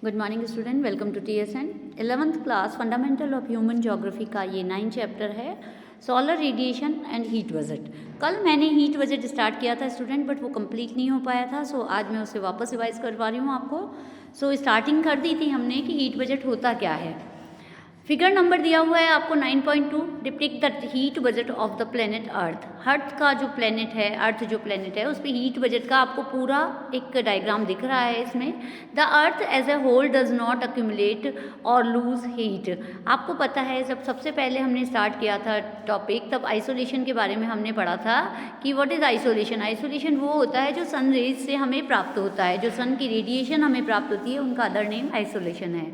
Good morning student, welcome to TSN 11th class fundamental of human geography का ये 9 chapter है solar radiation and heat budget. कल मैंने heat budget start किया था स्टूडेंट, बट वो कंप्लीट नहीं हो पाया था। सो आज मैं उसे वापस रिवाइज करवा रही हूँ आपको। सो स्टार्टिंग कर दी थी हमने कि हीट बजट होता क्या है। फिगर नंबर दिया हुआ है आपको 9.2, depict the heat budget of the planet earth. Earth का जो प्लेनेट है, अर्थ जो प्लेनेट है उस पर हीट बजट का आपको पूरा एक डायग्राम दिख रहा है इसमें। The earth as a whole does not accumulate or lose heat. आपको पता है जब सबसे पहले हमने स्टार्ट किया था टॉपिक, तब आइसोलेशन के बारे में हमने पढ़ा था कि व्हाट इज आइसोलेशन। आइसोलेशन वो होता है जो सन रेज से हमें प्राप्त होता है, जो सन की रेडिएशन हमें प्राप्त होती है, उनका अदर नेम आइसोलेशन है।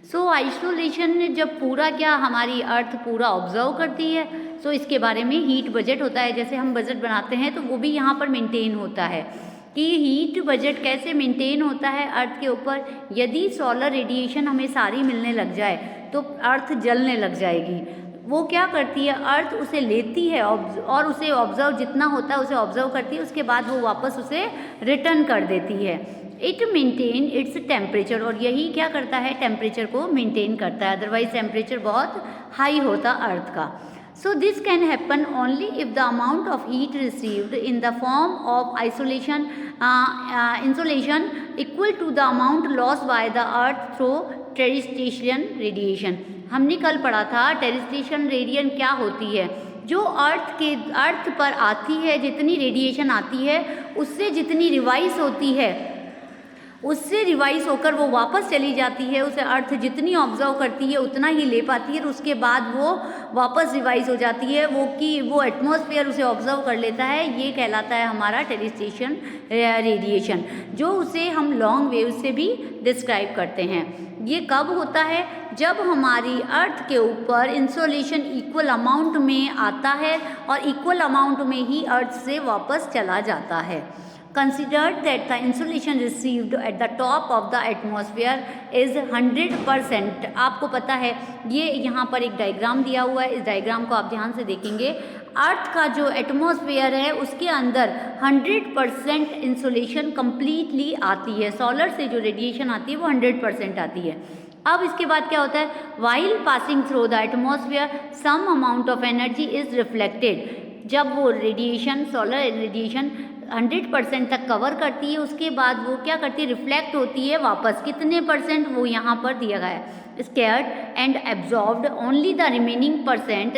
सो आइसोलेशन जब पूरा क्या हमारी अर्थ पूरा ऑब्जर्व करती है, सो इसके बारे में हीट बजट होता है। जैसे हम बजट बनाते हैं तो वो भी यहाँ पर मेंटेन होता है कि हीट बजट कैसे मेंटेन होता है अर्थ के ऊपर। यदि सोलर रेडिएशन हमें सारी मिलने लग जाए तो अर्थ जलने लग जाएगी। वो क्या करती है, अर्थ उसे लेती है और उसे ऑब्जर्व जितना होता है उसे ऑब्जर्व करती है, उसके बाद वो वापस उसे रिटर्न कर देती है। इट मेंटेन इट्स टेम्परेचर, और यही क्या करता है, टेम्परेचर को मेंटेन करता है। अदरवाइज टेम्परेचर बहुत हाई होता अर्थ का। So this can happen only if the amount of heat received in the form of isolation insolation equal to the amount loss by the earth through terrestrial radiation. हमने कल पढ़ा था terrestrial radiation क्या होती है। जो अर्थ पर आती है, जितनी रेडिएशन आती है उससे जितनी रिवाइज होती है, उससे रिवाइज होकर वो वापस चली जाती है। उसे अर्थ जितनी ऑब्जर्व करती है उतना ही ले पाती है, और उसके बाद वो वापस रिवाइज हो जाती है। वो एटमॉस्फेयर उसे ऑब्जर्व कर लेता है। ये कहलाता है हमारा टेरेस्ट्रियल रेडिएशन, जो उसे हम लॉन्ग वेव से भी डिस्क्राइब करते हैं। ये कब होता है, जब हमारी अर्थ के ऊपर इंसोलेशन इक्वल अमाउंट में आता है और इक्वल अमाउंट में ही अर्थ से वापस चला जाता है। Consider that the insolation received at the top of the atmosphere is 100%। आपको पता है ये यहाँ पर एक डायग्राम दिया हुआ है, इस डायग्राम को आप ध्यान से देखेंगे। अर्थ का जो एटमॉस्फेयर है उसके अंदर 100% इंसोलेशन कम्प्लीटली आती है। सोलर से जो रेडिएशन आती है वो 100% आती है। अब इसके बाद क्या होता है, while passing through the atmosphere some amount of energy is reflected. जब वो रेडिएशन, सोलर रेडिएशन 100% तक कवर करती है, उसके बाद वो क्या करती है, रिफ्लेक्ट होती है वापस। कितने परसेंट, वो यहाँ पर दिया गया है। Scattered and absorbed only the remaining percent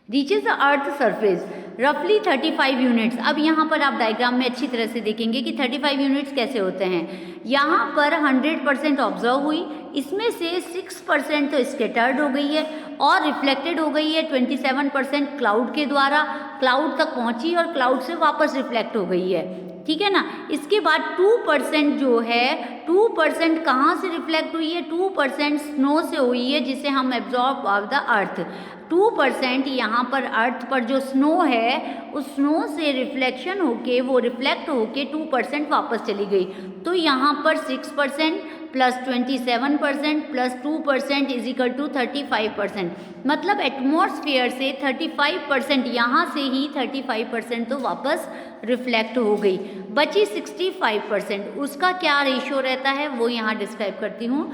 reaches the earth surface रफली 35 यूनिट्स। अब यहाँ पर आप डायग्राम में अच्छी तरह से देखेंगे कि 35 यूनिट्स कैसे होते हैं। यहाँ पर 100% ऑब्जर्व हुई, इसमें से 6% तो स्कैटर्ड हो गई है और रिफ्लेक्टेड हो गई है 27% क्लाउड के द्वारा, क्लाउड तक पहुँची और क्लाउड से वापस रिफ्लेक्ट हो गई है। ठीक है ना। इसके बाद 2% जो है, 2% कहाँ से रिफ्लेक्ट हुई है, 2% स्नो से हुई है, जिसे हम एब्जॉर्ब ऑफ द अर्थ। 2% यहाँ पर अर्थ पर जो स्नो है, उस स्नो से रिफ्लेक्शन होके, वो रिफ्लेक्ट होके 2% वापस चली गई। तो यहाँ पर 6% plus 27% plus 2% is equal to 35%। मतलब एटमॉस्फेयर से 35%, यहाँ से ही 35% तो वापस रिफ्लेक्ट हो गई। बची 65%, उसका क्या रेशियो रहता है वो यहाँ डिस्क्राइब करती हूँ।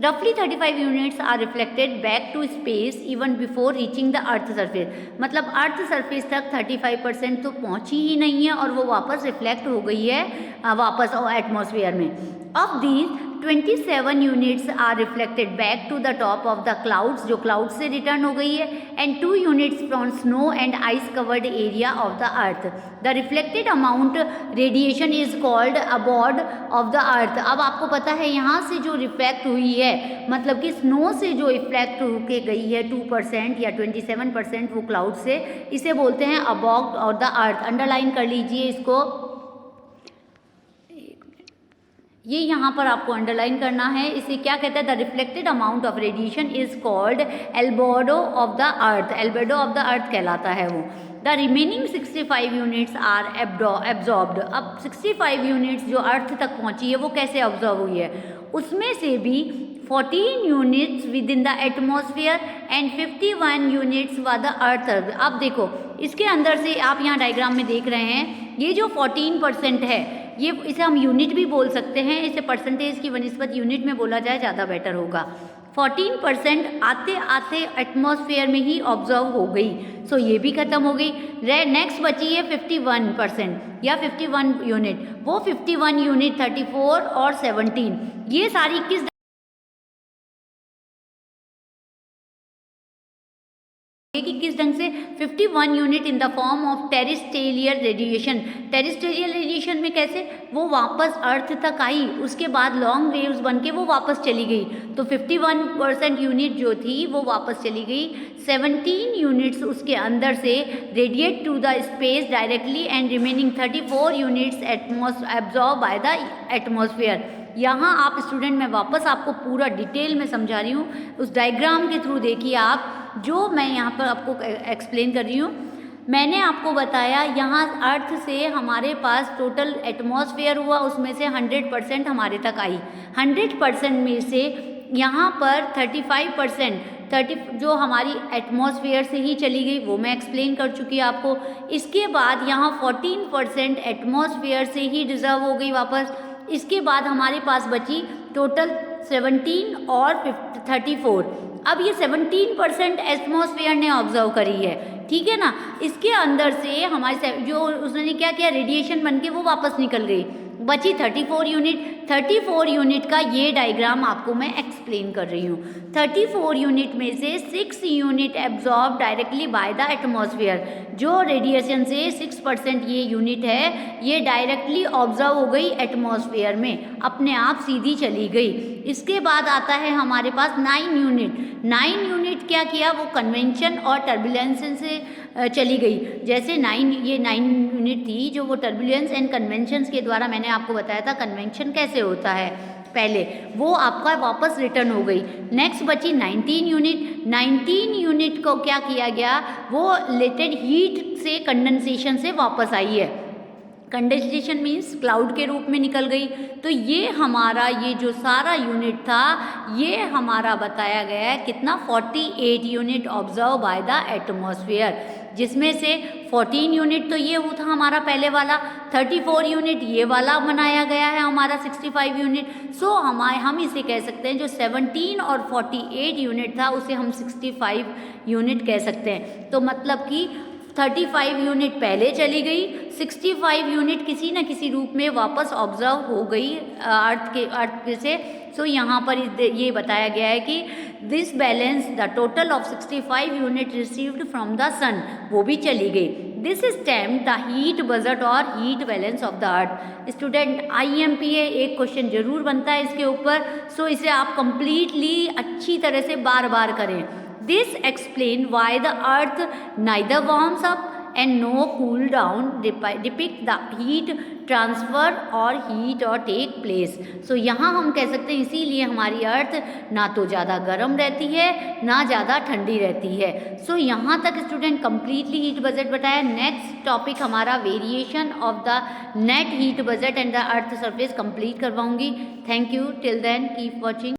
Roughly 35 units are reflected back to space even before reaching the earth surface। मतलब अर्थ सरफेस तक 35% तो पहुंची ही नहीं है और वो वापस रिफ्लेक्ट हो गई है वापस एटमॉस्फेयर में। Of these 27 units are reflected back to the top of the clouds, जो क्लाउड से रिटर्न हो गई है, and 2 units from snow and ice covered area of the earth। The reflected amount radiation is called abode of the earth। अब आपको पता है यहाँ से जो रिफ्लेक्ट हुई है, मतलब कि स्नो से जो रिफ्लेक्ट होके गई है 2% या 27% वो क्लाउड से, इसे बोलते हैं अबॉड ऑफ द अर्थ। अंडरलाइन कर लीजिए इसको, ये यहाँ पर आपको अंडरलाइन करना है। इसे क्या कहता है, the reflected amount of radiation is called albedo of the earth. Albedo of the earth कहलाता है वो। The remaining 65 units are absorbed. अब 65 यूनिट्स जो अर्थ तक पहुँची है वो कैसे ऑब्जर्व हुई है, उसमें से भी 14 units with in the atmosphere and 51 units व द अर्थ। अब देखो इसके अंदर से आप यहाँ डायग्राम में देख रहे हैं, ये जो 14% है ये इसे हम यूनिट भी बोल सकते हैं, इसे परसेंटेज की वनिस्पत यूनिट में बोला जाए ज़्यादा बेटर होगा। 14% आते आते एटमॉस्फेयर में ही ऑब्जर्व हो गई, सो ये भी खत्म हो गई। नेक्स्ट बची है 51% या 51 यूनिट, वो 51 यूनिट 34 और 17 ये सारी किस कि किस ढंग से 51 unit in the form of terrestrial radiation. Terrestrial radiation में कैसे वो वापस अर्थ तक आई, उसके बाद लॉन्ग वेव्स बन के वो वापस चली गई, तो 51% यूनिट जो थी वो वापस चली गई। 17 यूनिट्स उसके अंदर से radiate to the space directly and remaining 34 units absorb by the atmosphere. यहाँ आप स्टूडेंट, मैं वापस आपको पूरा डिटेल में समझा रही हूँ, उस डायग्राम के थ्रू देखिए आप, जो मैं यहाँ पर आपको एक्सप्लेन कर रही हूँ। मैंने आपको बताया यहाँ अर्थ से हमारे पास टोटल एटमॉस्फेयर हुआ, उसमें से 100% हमारे तक आई। 100% में से यहाँ पर 35% जो हमारी एटमॉस्फेयर से ही चली गई, वो मैं एक्सप्लेन कर चुकी आपको। इसके बाद यहाँ 14% एटमॉस्फेयर से ही डिजर्व हो गई वापस। इसके बाद हमारे पास बची टोटल 17 और 34। अब ये 17% एटमॉस्फेयर ने ऑब्जर्व करी है, ठीक है ना। इसके अंदर से हमारे जो उसने क्या किया, रेडिएशन बन के वो वापस निकल गई, बची 34 यूनिट। 34 यूनिट का ये डायग्राम आपको मैं एक्सप्लेन कर रही हूँ। 34 यूनिट में से 6 unit absorb directly by the atmosphere. जो रेडिएशन से 6% ये यूनिट है, ये डायरेक्टली ऑब्जर्व हो गई एटमॉस्फेयर में, अपने आप सीधी चली गई। इसके बाद आता है हमारे पास 9 यूनिट। 9 यूनिट क्या किया, वो कन्वेंशन और टर्बुलेंस से चली गई। जैसे 9 यूनिट थी जो वो टर्बुलेंस एंड कन्वेंशंस के द्वारा, मैंने आपको बताया था कन्वेंशन कैसे होता है पहले, वो आपका वापस रिटर्न हो गई। नेक्स्ट बची 19 यूनिट। 19 यूनिट को क्या किया गया, वो लेटेड हीट से कंडेंसेशन से वापस आई है। कंडेंसेशन मीन्स क्लाउड के रूप में निकल गई। तो ये हमारा ये जो सारा यूनिट था, ये हमारा बताया गया है कितना, 48 unit observe by the atmosphere, जिसमें से 14 यूनिट तो ये हुआ था हमारा पहले वाला, 34 यूनिट ये वाला बनाया गया है हमारा 65 यूनिट। सो हम इसे कह सकते हैं जो 17 और 48 यूनिट था उसे हम 65 यूनिट कह सकते हैं। तो मतलब कि 35 यूनिट पहले चली गई, 65 यूनिट किसी न किसी रूप में वापस ऑब्जर्व हो गई अर्थ से। सो यहाँ पर ये बताया गया है कि this balance the total of 65 unit received from the sun, वो भी चली गई। This is termed the heat budget और heat balance of the earth. Student IMPA एक क्वेश्चन जरूर बनता है इसके ऊपर, सो इसे आप कंप्लीटली अच्छी तरह से बार बार करें। This explain why the earth neither warms up and no cool down, depict the heat transfer or heat or take place। So यहाँ हम कह सकते हैं इसीलिए हमारी अर्थ ना तो ज़्यादा गर्म रहती है ना ज़्यादा ठंडी रहती है। सो यहाँ तक स्टूडेंट कंप्लीटली हीट बजट बताया। नेक्स्ट टॉपिक हमारा variation of the net heat budget and the earth surface complete करवाऊंगी। Thank you, till then keep watching.